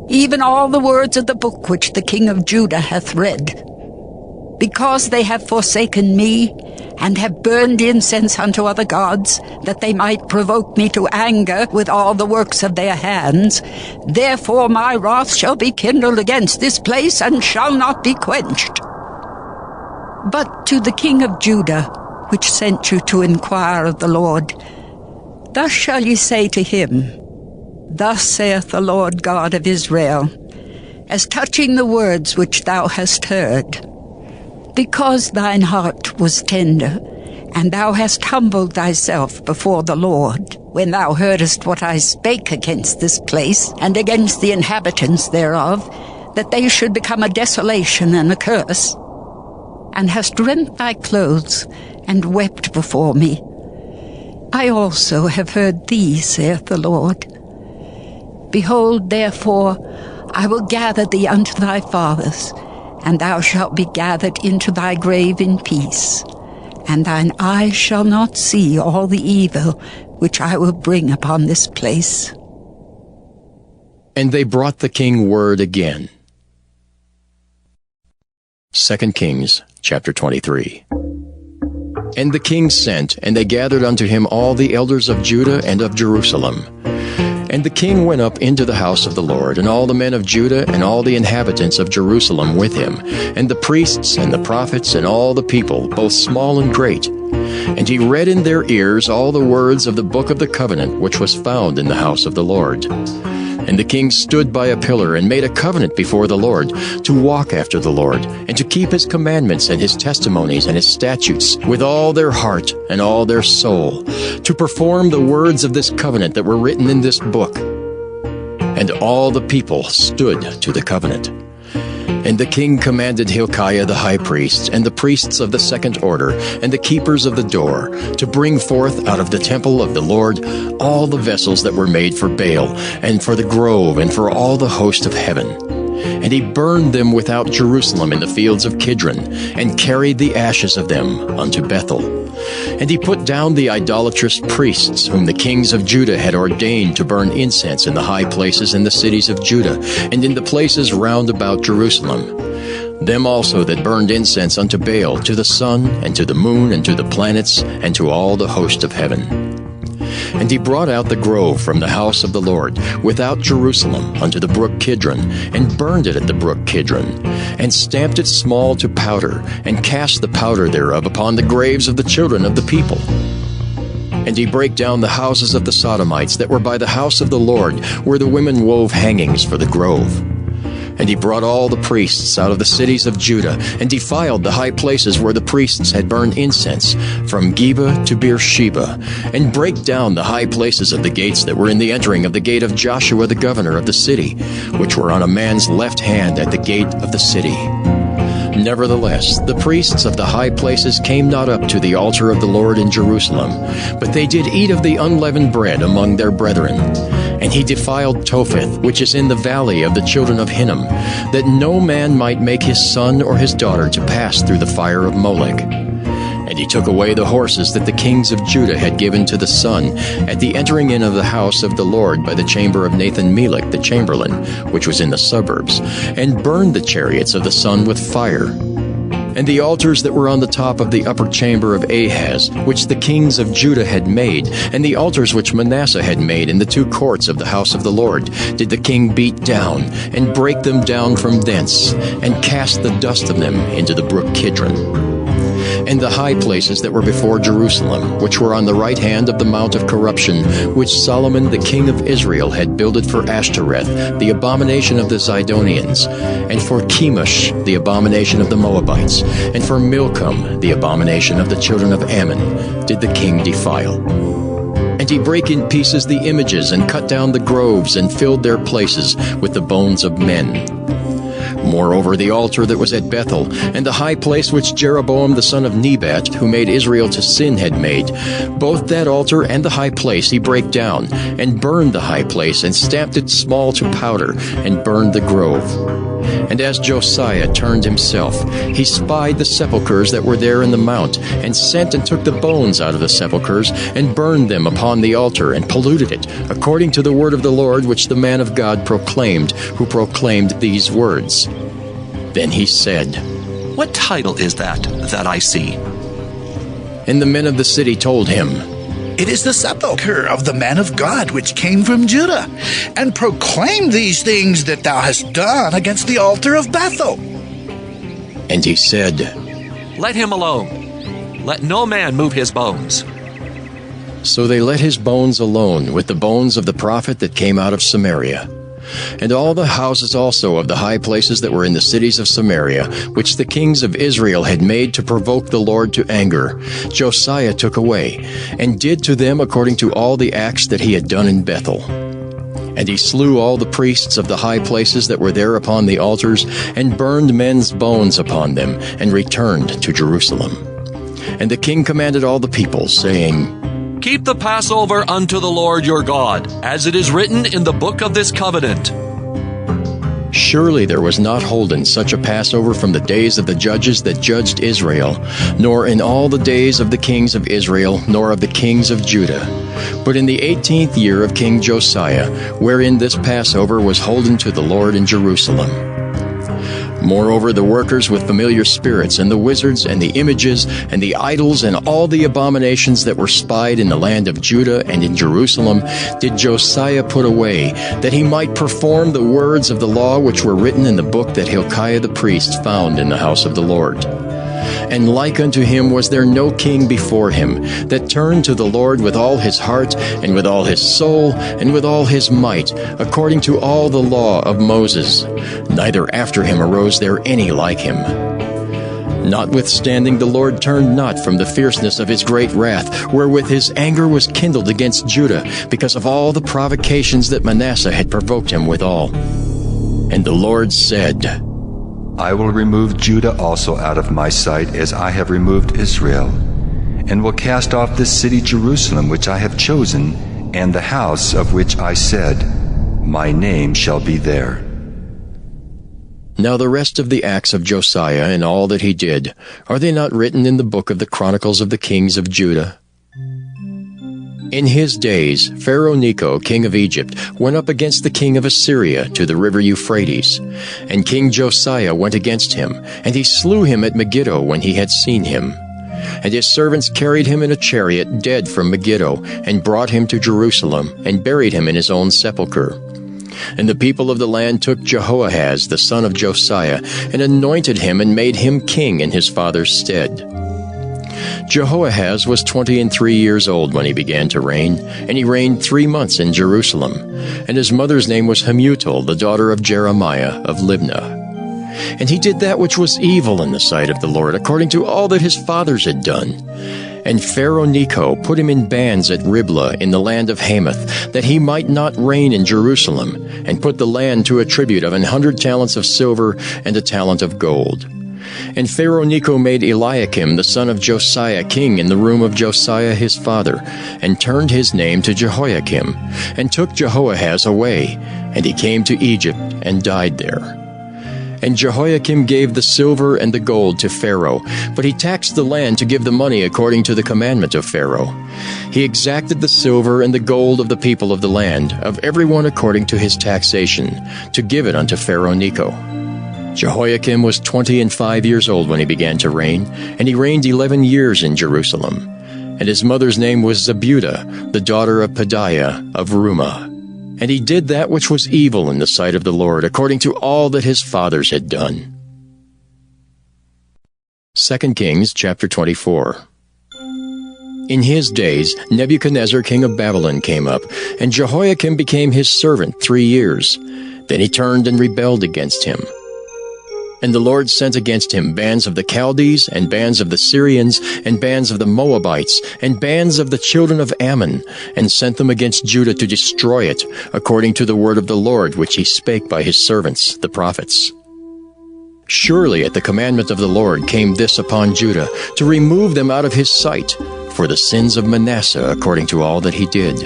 even all the words of the book which the king of Judah hath read. Because they have forsaken me, and have burned incense unto other gods, that they might provoke me to anger with all the works of their hands. Therefore my wrath shall be kindled against this place, and shall not be quenched. But to the king of Judah, which sent you to inquire of the Lord, thus shall ye say to him, Thus saith the Lord God of Israel, as touching the words which thou hast heard, because thine heart was tender, and thou hast humbled thyself before the Lord, when thou heardest what I spake against this place, and against the inhabitants thereof, that they should become a desolation and a curse, and hast rent thy clothes, and wept before me. I also have heard thee, saith the Lord. Behold, therefore, I will gather thee unto thy fathers, and thou shalt be gathered into thy grave in peace, and thine eyes shall not see all the evil which I will bring upon this place. And they brought the king word again. 2 Kings chapter 23. And the king sent, and they gathered unto him all the elders of Judah and of Jerusalem. And the king went up into the house of the Lord, and all the men of Judah and all the inhabitants of Jerusalem with him, and the priests and the prophets and all the people, both small and great. And he read in their ears all the words of the book of the covenant which was found in the house of the Lord. And the king stood by a pillar and made a covenant before the Lord, to walk after the Lord, and to keep his commandments and his testimonies and his statutes with all their heart and all their soul, to perform the words of this covenant that were written in this book. And all the people stood to the covenant. And the king commanded Hilkiah the high priest, and the priests of the second order, and the keepers of the door, to bring forth out of the temple of the Lord all the vessels that were made for Baal, and for the grove, and for all the host of heaven. And he burned them without Jerusalem in the fields of Kidron, and carried the ashes of them unto Bethel. And he put down the idolatrous priests, whom the kings of Judah had ordained to burn incense in the high places in the cities of Judah, and in the places round about Jerusalem. Them also that burned incense unto Baal, to the sun, and to the moon, and to the planets, and to all the host of heaven. And he brought out the grove from the house of the Lord, without Jerusalem, unto the brook Kidron, and burned it at the brook Kidron, and stamped it small to powder, and cast the powder thereof upon the graves of the children of the people. And he brake down the houses of the Sodomites that were by the house of the Lord, where the women wove hangings for the grove. And he brought all the priests out of the cities of Judah, and defiled the high places where the priests had burned incense, from Geba to Beersheba, and brake down the high places of the gates that were in the entering of the gate of Joshua the governor of the city, which were on a man's left hand at the gate of the city. Nevertheless, the priests of the high places came not up to the altar of the Lord in Jerusalem, but they did eat of the unleavened bread among their brethren. And he defiled Topheth, which is in the valley of the children of Hinnom, that no man might make his son or his daughter to pass through the fire of Molech. And he took away the horses that the kings of Judah had given to the sun at the entering in of the house of the Lord by the chamber of Nathan-Melech the chamberlain, which was in the suburbs, and burned the chariots of the sun with fire. And the altars that were on the top of the upper chamber of Ahaz, which the kings of Judah had made, and the altars which Manasseh had made in the two courts of the house of the Lord, did the king beat down, and break them down from thence, and cast the dust of them into the brook Kidron. And the high places that were before Jerusalem, which were on the right hand of the mount of corruption, which Solomon the king of Israel had builded for Ashtoreth, the abomination of the Zidonians, and for Chemosh, the abomination of the Moabites, and for Milcom, the abomination of the children of Ammon, did the king defile. And he brake in pieces the images, and cut down the groves, and filled their places with the bones of men. Moreover, the altar that was at Bethel, and the high place which Jeroboam the son of Nebat, who made Israel to sin, had made, both that altar and the high place he brake down, and burned the high place, and stamped it small to powder, and burned the grove. And as Josiah turned himself, he spied the sepulchres that were there in the mount, and sent and took the bones out of the sepulchres, and burned them upon the altar, and polluted it, according to the word of the Lord which the man of God proclaimed, who proclaimed these words. Then he said, What title is that I see? And the men of the city told him, It is the sepulchre of the man of God which came from Judah, and proclaimed these things that thou hast done against the altar of Bethel. And he said, Let him alone. Let no man move his bones. So they let his bones alone with the bones of the prophet that came out of Samaria. And all the houses also of the high places that were in the cities of Samaria, which the kings of Israel had made to provoke the Lord to anger, Josiah took away, and did to them according to all the acts that he had done in Bethel. And he slew all the priests of the high places that were there upon the altars, and burned men's bones upon them, and returned to Jerusalem. And the king commanded all the people, saying, Keep the Passover unto the Lord your God, as it is written in the book of this covenant. Surely there was not holden such a Passover from the days of the judges that judged Israel, nor in all the days of the kings of Israel, nor of the kings of Judah. But in the 18th year of King Josiah, wherein this Passover was holden to the Lord in Jerusalem. Moreover, the workers with familiar spirits, and the wizards, and the images, and the idols, and all the abominations that were spied in the land of Judah and in Jerusalem, did Josiah put away, that he might perform the words of the law which were written in the book that Hilkiah the priest found in the house of the Lord. And like unto him was there no king before him, that turned to the Lord with all his heart, and with all his soul, and with all his might, according to all the law of Moses. Neither after him arose there any like him. Notwithstanding, the Lord turned not from the fierceness of his great wrath, wherewith his anger was kindled against Judah, because of all the provocations that Manasseh had provoked him withal. And the Lord said, I will remove Judah also out of my sight, as I have removed Israel, and will cast off this city Jerusalem which I have chosen, and the house of which I said, My name shall be there. Now the rest of the acts of Josiah and all that he did, are they not written in the book of the Chronicles of the kings of Judah? In his days, Pharaoh Necho, king of Egypt, went up against the king of Assyria to the river Euphrates. And King Josiah went against him, and he slew him at Megiddo when he had seen him. And his servants carried him in a chariot dead from Megiddo, and brought him to Jerusalem, and buried him in his own sepulchre. And the people of the land took Jehoahaz the son of Josiah, and anointed him, and made him king in his father's stead. Jehoahaz was 23 years old when he began to reign, and he reigned 3 months in Jerusalem. And his mother's name was Hamutal, the daughter of Jeremiah of Libnah. And he did that which was evil in the sight of the Lord, according to all that his fathers had done. And Pharaoh Necho put him in bands at Riblah in the land of Hamath, that he might not reign in Jerusalem, and put the land to a tribute of 100 talents of silver and a talent of gold. And Pharaoh Necho made Eliakim the son of Josiah king in the room of Josiah his father, and turned his name to Jehoiakim, and took Jehoahaz away, and he came to Egypt and died there. And Jehoiakim gave the silver and the gold to Pharaoh, but he taxed the land to give the money according to the commandment of Pharaoh. He exacted the silver and the gold of the people of the land, of everyone according to his taxation, to give it unto Pharaoh Necho. Jehoiakim was 25 years old when he began to reign, and he reigned 11 years in Jerusalem. And his mother's name was Zebudah, the daughter of Pedaiah of Rumah. And he did that which was evil in the sight of the Lord, according to all that his fathers had done. 2 Kings chapter 24. In his days Nebuchadnezzar king of Babylon came up, and Jehoiakim became his servant 3 years. Then he turned and rebelled against him. And the Lord sent against him bands of the Chaldees, and bands of the Syrians, and bands of the Moabites, and bands of the children of Ammon, and sent them against Judah to destroy it, according to the word of the Lord which he spake by his servants, the prophets. Surely at the commandment of the Lord came this upon Judah, to remove them out of his sight, for the sins of Manasseh, according to all that he did.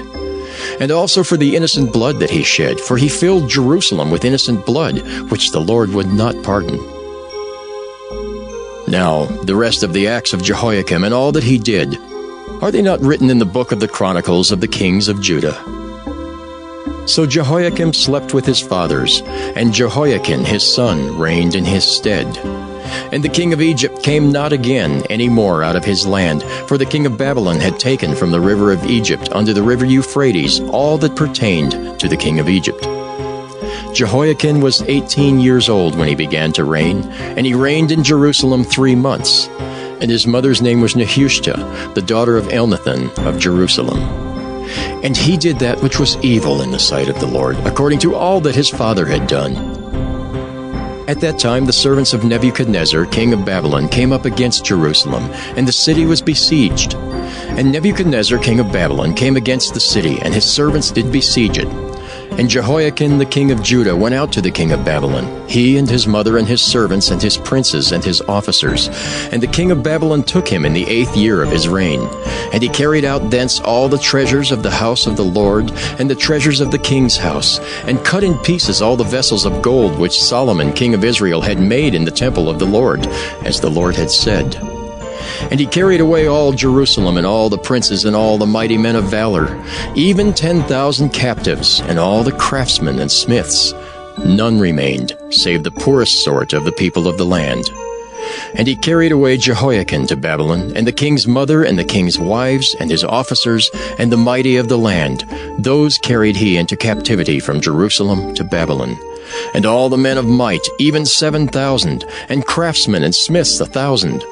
And also for the innocent blood that he shed, for he filled Jerusalem with innocent blood, which the Lord would not pardon. Now, the rest of the acts of Jehoiakim and all that he did, are they not written in the book of the Chronicles of the kings of Judah? So Jehoiakim slept with his fathers, and Jehoiakim his son reigned in his stead. And the king of Egypt came not again any more out of his land, for the king of Babylon had taken from the river of Egypt unto the river Euphrates all that pertained to the king of Egypt. Jehoiakim was 18 years old when he began to reign, and he reigned in Jerusalem 3 months. And his mother's name was Nehushta, the daughter of Elnathan of Jerusalem. And he did that which was evil in the sight of the Lord, according to all that his father had done. At that time the servants of Nebuchadnezzar, king of Babylon, came up against Jerusalem, and the city was besieged. And Nebuchadnezzar, king of Babylon, came against the city, and his servants did besiege it. And Jehoiakim the king of Judah went out to the king of Babylon, he and his mother and his servants and his princes and his officers. And the king of Babylon took him in the 8th year of his reign. And he carried out thence all the treasures of the house of the Lord, and the treasures of the king's house, and cut in pieces all the vessels of gold which Solomon king of Israel had made in the temple of the Lord, as the Lord had said. And he carried away all Jerusalem, and all the princes, and all the mighty men of valor, even 10,000 captives, and all the craftsmen and smiths. None remained, save the poorest sort of the people of the land. And he carried away Jehoiakim to Babylon, and the king's mother, and the king's wives, and his officers, and the mighty of the land. Those carried he into captivity from Jerusalem to Babylon. And all the men of might, even 7,000, and craftsmen and smiths 1,000,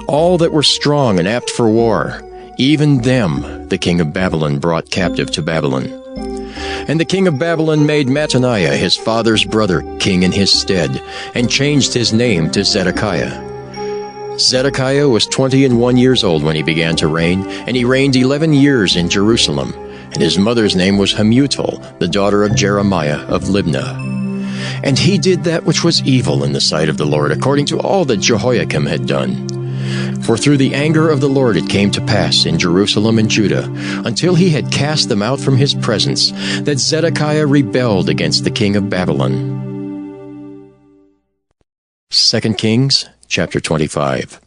all that were strong and apt for war, even them the king of Babylon brought captive to Babylon. And the king of Babylon made Mattaniah his father's brother king in his stead, and changed his name to Zedekiah. Zedekiah was 21 years old when he began to reign, and he reigned 11 years in Jerusalem. And his mother's name was Hamutal, the daughter of Jeremiah of Libnah. And he did that which was evil in the sight of the Lord, according to all that Jehoiakim had done. For through the anger of the Lord it came to pass in Jerusalem and Judah, until he had cast them out from his presence, that Zedekiah rebelled against the king of Babylon. 2 Kings chapter 25.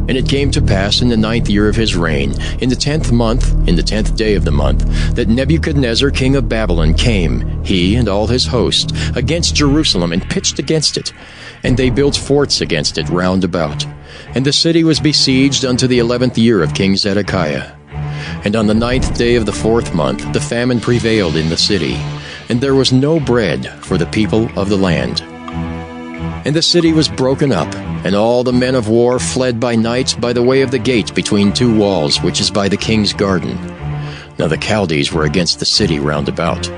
And it came to pass in the 9th year of his reign, in the 10th month, in the 10th day of the month, that Nebuchadnezzar king of Babylon came, he and all his host, against Jerusalem, and pitched against it. And they built forts against it round about. And the city was besieged unto the 11th year of King Zedekiah. And on the 9th day of the 4th month the famine prevailed in the city, and there was no bread for the people of the land. And the city was broken up, and all the men of war fled by night by the way of the gate between two walls, which is by the king's garden. Now the Chaldees were against the city round about.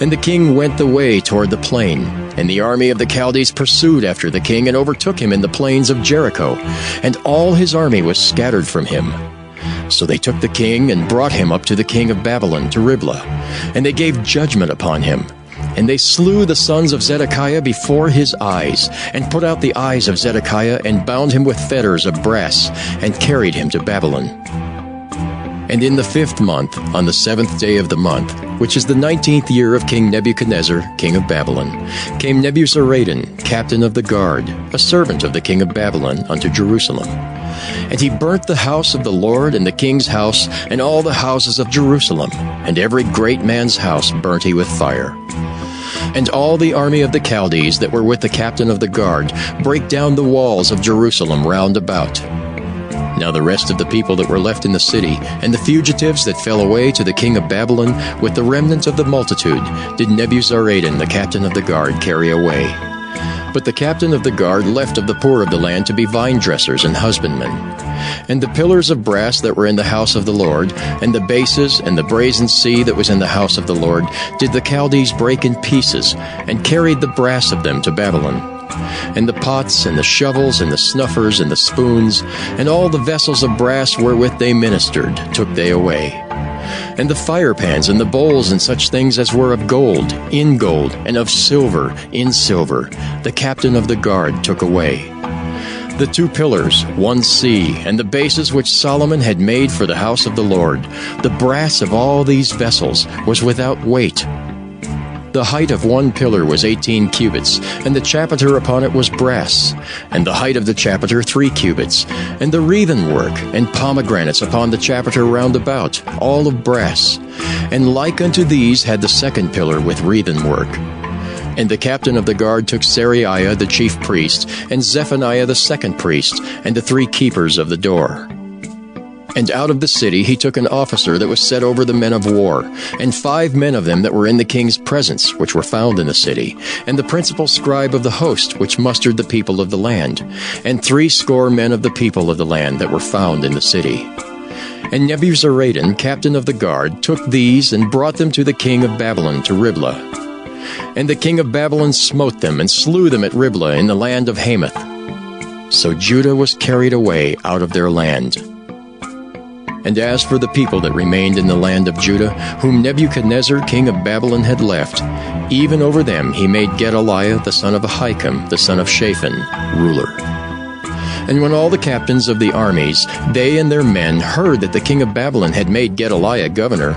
And the king went the way toward the plain, and the army of the Chaldees pursued after the king and overtook him in the plains of Jericho, and all his army was scattered from him. So they took the king and brought him up to the king of Babylon to Riblah, and they gave judgment upon him. And they slew the sons of Zedekiah before his eyes, and put out the eyes of Zedekiah, and bound him with fetters of brass, and carried him to Babylon. And in the 5th month, on the 7th day of the month, which is the 19th year of King Nebuchadnezzar, king of Babylon, came Nebuzaradan, captain of the guard, a servant of the king of Babylon, unto Jerusalem. And he burnt the house of the Lord, and the king's house, and all the houses of Jerusalem, and every great man's house burnt he with fire. And all the army of the Chaldees that were with the captain of the guard brake down the walls of Jerusalem round about. Now the rest of the people that were left in the city, and the fugitives that fell away to the king of Babylon, with the remnant of the multitude, did Nebuzaradan the captain of the guard carry away. But the captain of the guard left of the poor of the land to be vine dressers and husbandmen. And the pillars of brass that were in the house of the Lord, and the bases, and the brazen sea that was in the house of the Lord, did the Chaldees break in pieces, and carried the brass of them to Babylon. And the pots, and the shovels, and the snuffers, and the spoons, and all the vessels of brass wherewith they ministered, took they away. And the firepans, and the bowls, and such things as were of gold, in gold, and of silver, in silver, the captain of the guard took away. The 2 pillars, 1 sea, and the bases which Solomon had made for the house of the Lord, the brass of all these vessels was without weight. The height of 1 pillar was 18 cubits, and the chapiter upon it was brass, and the height of the chapiter 3 cubits, and the wreathen work and pomegranates upon the chapiter round about, all of brass. And like unto these had the 2nd pillar with wreathen work. And the captain of the guard took Seraiah the chief priest, and Zephaniah the 2nd priest, and the 3 keepers of the door. And out of the city he took an officer that was set over the men of war, and 5 men of them that were in the king's presence, which were found in the city, and the principal scribe of the host, which mustered the people of the land, and 60 men of the people of the land that were found in the city. And Nebuzaradan, captain of the guard, took these and brought them to the king of Babylon to Riblah. And the king of Babylon smote them, and slew them at Riblah in the land of Hamath. So Judah was carried away out of their land. And as for the people that remained in the land of Judah, whom Nebuchadnezzar king of Babylon had left, even over them he made Gedaliah the son of Ahikam, the son of Shaphan, ruler. And when all the captains of the armies, they and their men, heard that the king of Babylon had made Gedaliah governor,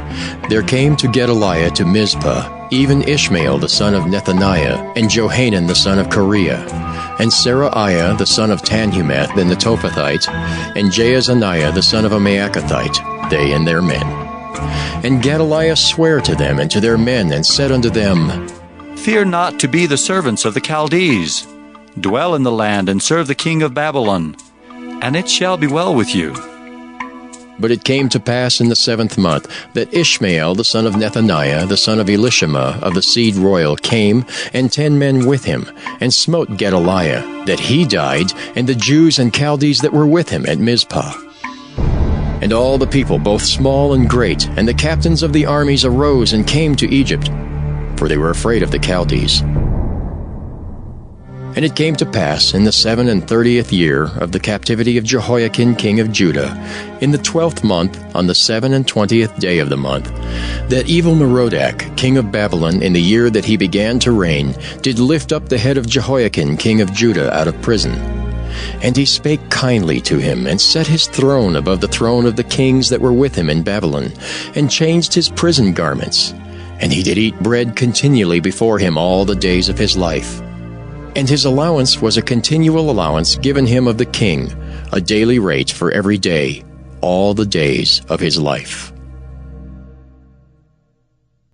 there came to Gedaliah to Mizpah, even Ishmael the son of Nethaniah, and Johanan the son of Kareah, and Seraiah the son of Tanhumeth the Netophathite, and Jaazaniah the son of a Maacathite, they and their men. And Gedaliah sware to them and to their men, and said unto them, Fear not to be the servants of the Chaldees. Dwell in the land, and serve the king of Babylon, and it shall be well with you. But it came to pass in the 7th month that Ishmael the son of Nethaniah, the son of Elishama of the seed royal, came, and 10 men with him, and smote Gedaliah, that he died, and the Jews and Chaldees that were with him at Mizpah. And all the people, both small and great, and the captains of the armies arose and came to Egypt, for they were afraid of the Chaldees. And it came to pass in the 37th year of the captivity of Jehoiakim king of Judah, in the 12th month, on the 27th day of the month, that Evil-Merodach king of Babylon, in the year that he began to reign, did lift up the head of Jehoiakim king of Judah out of prison. And he spake kindly to him, and set his throne above the throne of the kings that were with him in Babylon, and changed his prison garments. And he did eat bread continually before him all the days of his life. And his allowance was a continual allowance given him of the king, a daily rate for every day, all the days of his life.